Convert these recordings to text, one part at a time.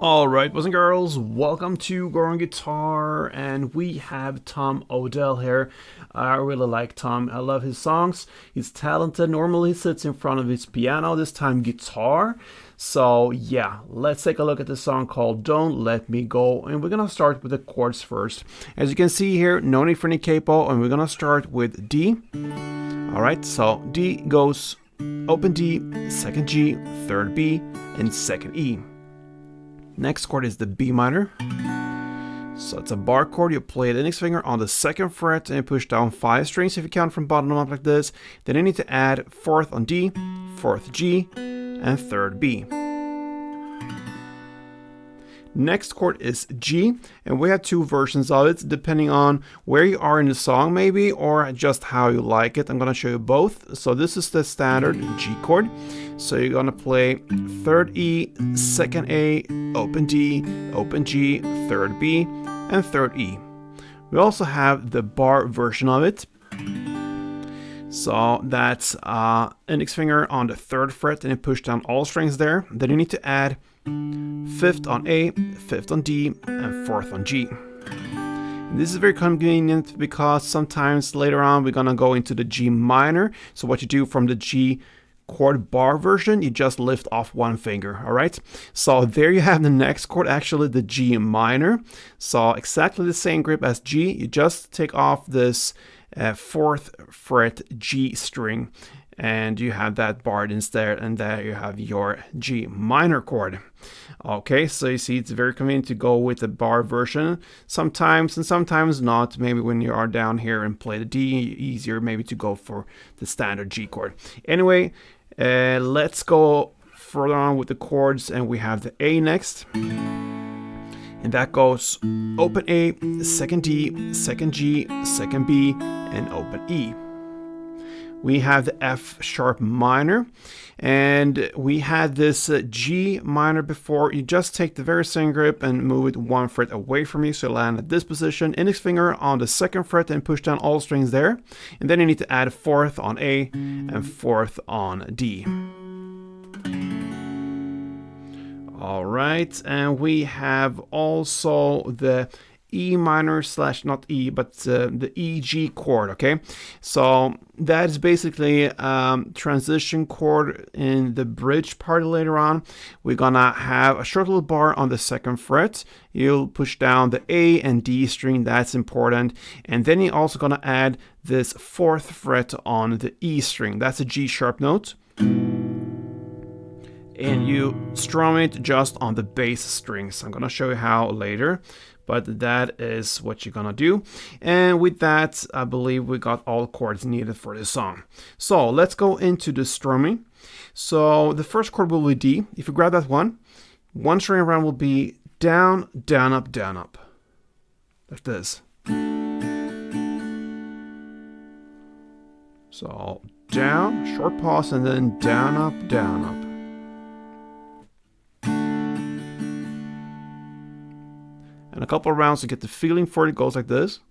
Alright, boys and girls, welcome to Growing Guitar, and we have Tom Odell here. I really like Tom. I love his songs. He's talented. Normally he sits in front of his piano, this time guitar. So yeah, let's take a look at the song called Don't Let Me Go, and we're gonna start with the chords first. As you can see here, no need for any capo, and we're gonna start with D. Alright, so D goes open D, second G, third B, and second E. Next chord is the B minor. So it's a bar chord. You play the index finger on the second fret and push down 5 strings if you count from bottom up like this. Then you need to add fourth on D, fourth G, and third B. Next chord is G, and we have two versions of it depending on where you are in the song maybe, or just how you like it. I'm going to show you both. So this is the standard G chord. So you're going to play third E, second A, open D, open G, third B, and third E. We also have the bar version of it. So that's index finger on the third fret and you push down all strings there. Then you need to add fifth on A, fifth on D, and fourth on G. This is very convenient because sometimes later on we're gonna go into the G minor. So what you do from the G chord bar version, you just lift off one finger. All right, so there you have the next chord, actually the G minor. So exactly the same grip as G, you just take off this fourth fret G string and you have that barred instead, and there you have your G minor chord. Okay, so you see it's very convenient to go with the bar version sometimes and sometimes not. Maybe when you are down here and play the D, easier maybe to go for the standard G chord. Anyway, let's go further on with the chords, and we have the A next. And that goes open A, second D, second G, second B, and open E. We have the F sharp minor, and we had this G minor before. You just take the very same grip and move it one fret away from you, so you land at this position. Index finger on the second fret and push down all strings there. And then you need to add fourth on A and fourth on D. All right, and we have also the E minor slash not E, but the EG chord, okay? So that is basically transition chord in the bridge part later on. We're gonna have a short little bar on the second fret. You'll push down the A and D string, that's important. And then you're also gonna add this fourth fret on the E string. That's a G sharp note. And you strum it just on the bass strings. I'm gonna show you how later, but that is what you're gonna do. And with that, I believe we got all chords needed for this song. So let's go into the strumming. So the first chord will be D. If you grab that one string around will be down, down, up, down, up. Like this. So down, short pause, and then down, up, down, up. And a couple of rounds to get the feeling for it. It goes like this.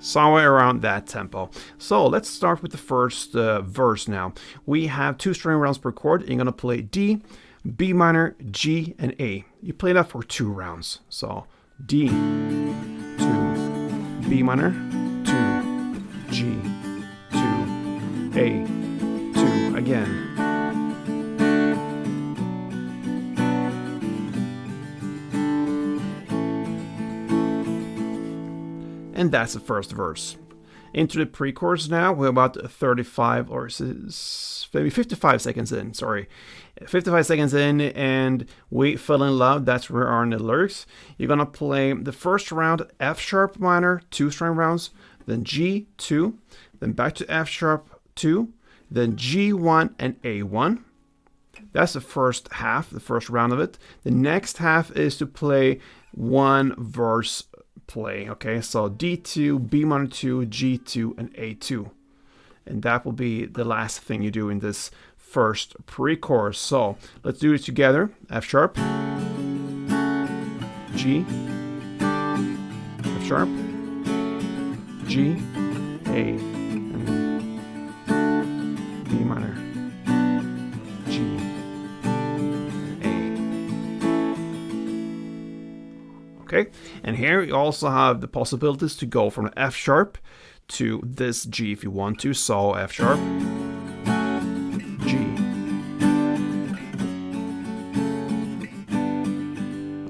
Somewhere around that tempo. So let's start with the first verse now. We have 2 string rounds per chord. You're gonna play D, B minor, G, and A. You play that for 2 rounds. So D, 2, B minor, 2, G, 2, A, 2, again. And that's the first verse. Into the pre-chorus now, we're about 35 or maybe 55 seconds in, sorry. 55 seconds in, and we fell in love. That's where are in the lyrics. You're gonna play the first round F sharp minor, 2 string rounds, then G, 2, then back to F sharp, 2, then G1 and A1. That's the first half, the first round of it. The next half is to play one verse play, okay? So D2, B minor 2, G2, and A2. And that will be the last thing you do in this first pre-chorus. So let's do it together. F sharp, G, F sharp, G, A, and B minor, G, A. Okay, and here you also have the possibilities to go from the F sharp to this G if you want to. So F sharp, G.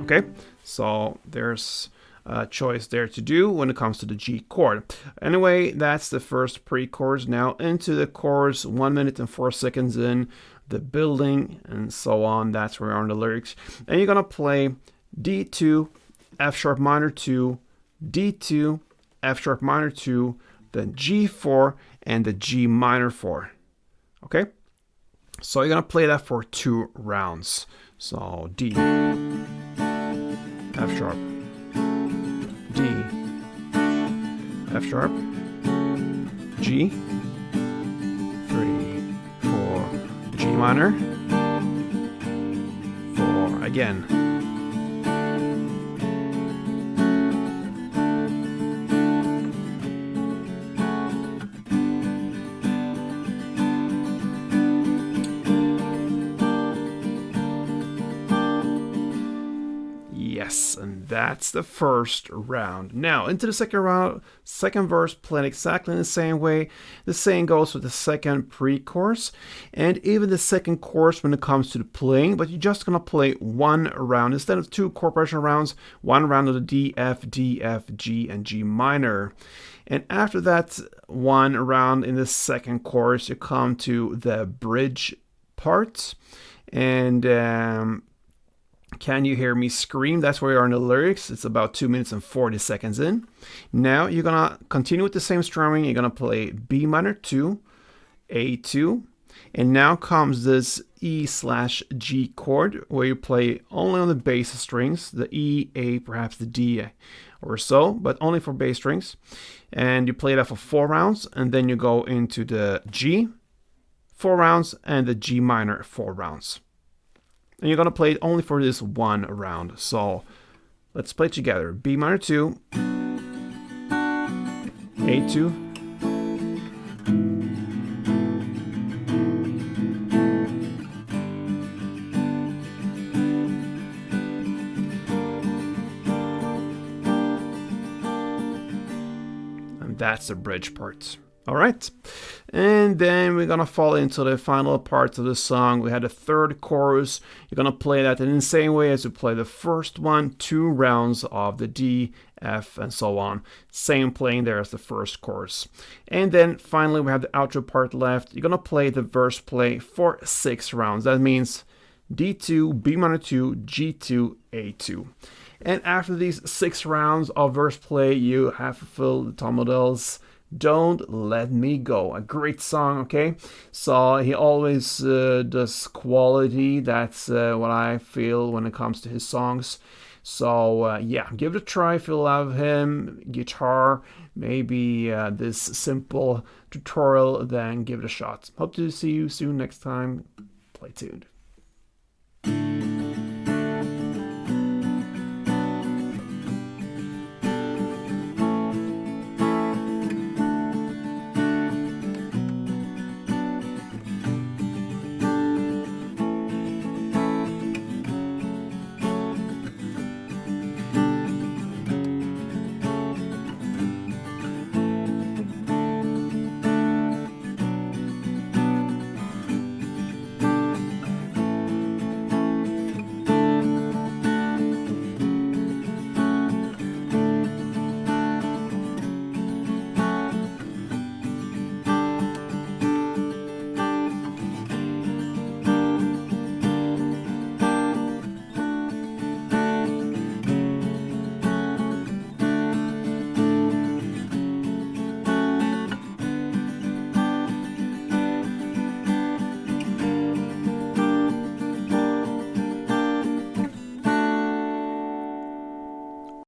Okay, so there's a choice there to do when it comes to the G chord. Anyway, that's the first pre-chorus. Now into the chorus, 1 minute and 4 seconds in, the building and so on. That's where we are in the lyrics. And you're gonna play D2, F sharp minor 2, D2, F sharp minor 2, then G4 and the G minor 4. Okay? So you're gonna play that for 2 rounds. So D, F sharp, D, F sharp, G, 3, 4, G minor, 4 again. Yes, and that's the first round. Now, into the second round, second verse played exactly in the same way. The same goes with the second pre-chorus, and even the second chorus when it comes to the playing, but you're just gonna play 1 round. Instead of 2 chord progression rounds, 1 round of the D, F, G, and G minor. And after that 1 round in the second chorus, you come to the bridge part, and Can You Hear Me Scream? That's where you are in the lyrics. It's about 2 minutes and 40 seconds in. Now you're gonna continue with the same strumming. You're gonna play B minor 2, A2, and now comes this E/G chord where you play only on the bass strings, the E, A, perhaps the D or so, but only for bass strings. And you play that for 4 rounds, and then you go into the G, 4 rounds, and the G minor, 4 rounds. And you're gonna play it only for this 1 round. So let's play it together. B minor 2, A2, and that's the bridge part. All right, and then we're gonna fall into the final parts of the song. We had a third chorus. You're gonna play that in the same way as you play the first one, 2 rounds of the D, F, and so on. Same playing there as the first chorus. And then finally we have the outro part left. You're gonna play the verse play for 6 rounds. That means D2, B minor 2, G2, A2. And after these 6 rounds of verse play, you have fulfilled Tom Odell's Don't Let Me Go. A great song, okay? So he always does quality. That's what I feel when it comes to his songs. So yeah, give it a try if you love him. Guitar, maybe this simple tutorial, then give it a shot. Hope to see you soon next time. Play tuned.